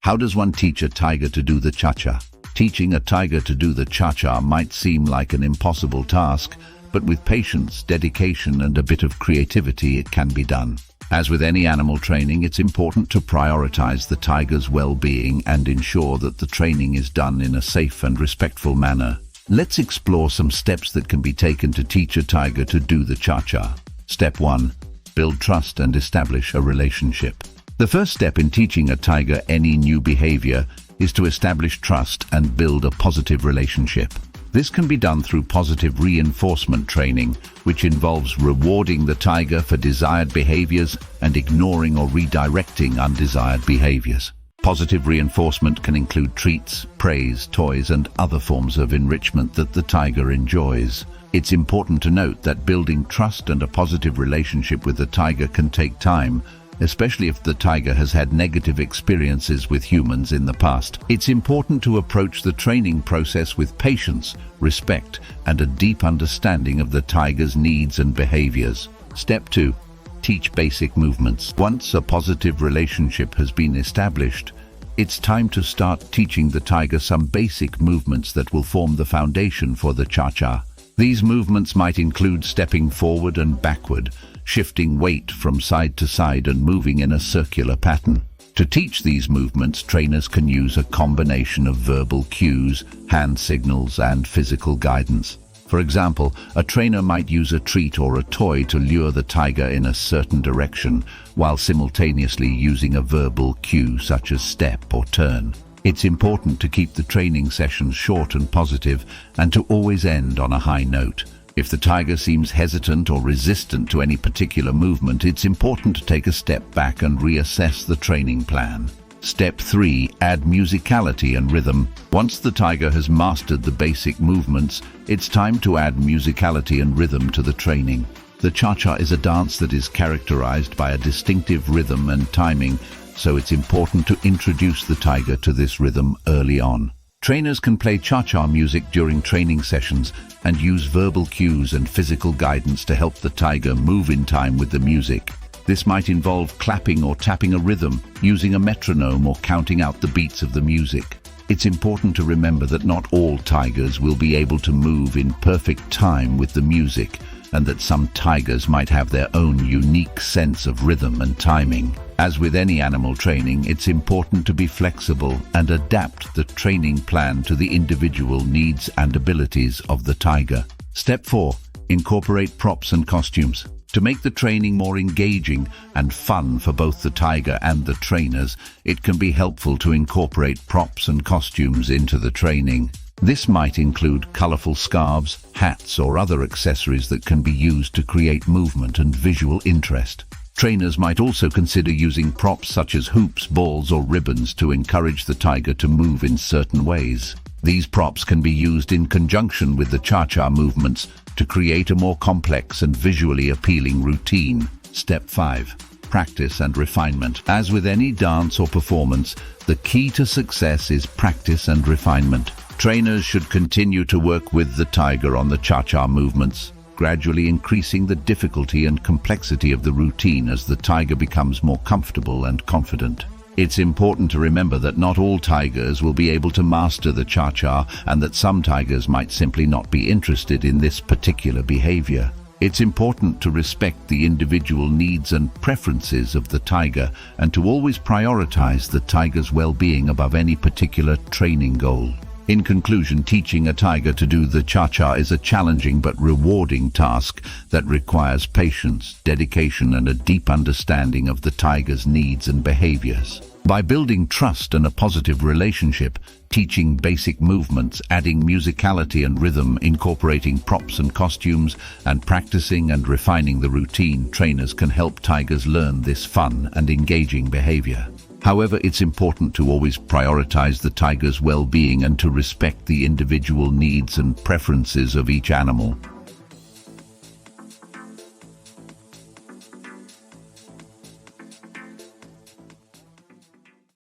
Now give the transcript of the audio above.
How does one teach a tiger to do the cha-cha? Teaching a tiger to do the cha-cha might seem like an impossible task, but with patience, dedication, and a bit of creativity, it can be done. As with any animal training, it's important to prioritize the tiger's well-being and ensure that the training is done in a safe and respectful manner. Let's explore some steps that can be taken to teach a tiger to do the cha-cha. Step 1. Build trust and establish a relationship. The first step in teaching a tiger any new behavior is to establish trust and build a positive relationship. This can be done through positive reinforcement training, which involves rewarding the tiger for desired behaviors and ignoring or redirecting undesired behaviors. Positive reinforcement can include treats, praise, toys, and other forms of enrichment that the tiger enjoys. It's important to note that building trust and a positive relationship with the tiger can take time, especially if the tiger has had negative experiences with humans in the past. It's important to approach the training process with patience, respect, and a deep understanding of the tiger's needs and behaviors. Step 2. Teach basic movements. Once a positive relationship has been established, it's time to start teaching the tiger some basic movements that will form the foundation for the cha-cha. These movements might include stepping forward and backward, shifting weight from side to side, and moving in a circular pattern. To teach these movements, trainers can use a combination of verbal cues, hand signals, and physical guidance. For example, a trainer might use a treat or a toy to lure the tiger in a certain direction, while simultaneously using a verbal cue such as step or turn. It's important to keep the training sessions short and positive, and to always end on a high note. If the tiger seems hesitant or resistant to any particular movement, it's important to take a step back and reassess the training plan. Step 3. Add musicality and rhythm. Once the tiger has mastered the basic movements, it's time to add musicality and rhythm to the training. The cha-cha is a dance that is characterized by a distinctive rhythm and timing, so it's important to introduce the tiger to this rhythm early on. Trainers can play cha-cha music during training sessions and use verbal cues and physical guidance to help the tiger move in time with the music. This might involve clapping or tapping a rhythm, using a metronome, or counting out the beats of the music. It's important to remember that not all tigers will be able to move in perfect time with the music, and that some tigers might have their own unique sense of rhythm and timing. As with any animal training, it's important to be flexible and adapt the training plan to the individual needs and abilities of the tiger. Step 4. Incorporate props and costumes. To make the training more engaging and fun for both the tiger and the trainers, it can be helpful to incorporate props and costumes into the training. This might include colorful scarves, hats, or other accessories that can be used to create movement and visual interest. Trainers might also consider using props such as hoops, balls, or ribbons to encourage the tiger to move in certain ways. These props can be used in conjunction with the cha-cha movements to create a more complex and visually appealing routine. Step 5. Practice and refinement. As with any dance or performance, the key to success is practice and refinement. Trainers should continue to work with the tiger on the cha-cha movements, gradually increasing the difficulty and complexity of the routine as the tiger becomes more comfortable and confident. It's important to remember that not all tigers will be able to master the cha-cha, and that some tigers might simply not be interested in this particular behavior. It's important to respect the individual needs and preferences of the tiger, and to always prioritize the tiger's well-being above any particular training goal. In conclusion, teaching a tiger to do the cha-cha is a challenging but rewarding task that requires patience, dedication, and a deep understanding of the tiger's needs and behaviors. By building trust and a positive relationship, teaching basic movements, adding musicality and rhythm, incorporating props and costumes, and practicing and refining the routine, trainers can help tigers learn this fun and engaging behavior. However, it's important to always prioritize the tiger's well-being and to respect the individual needs and preferences of each animal.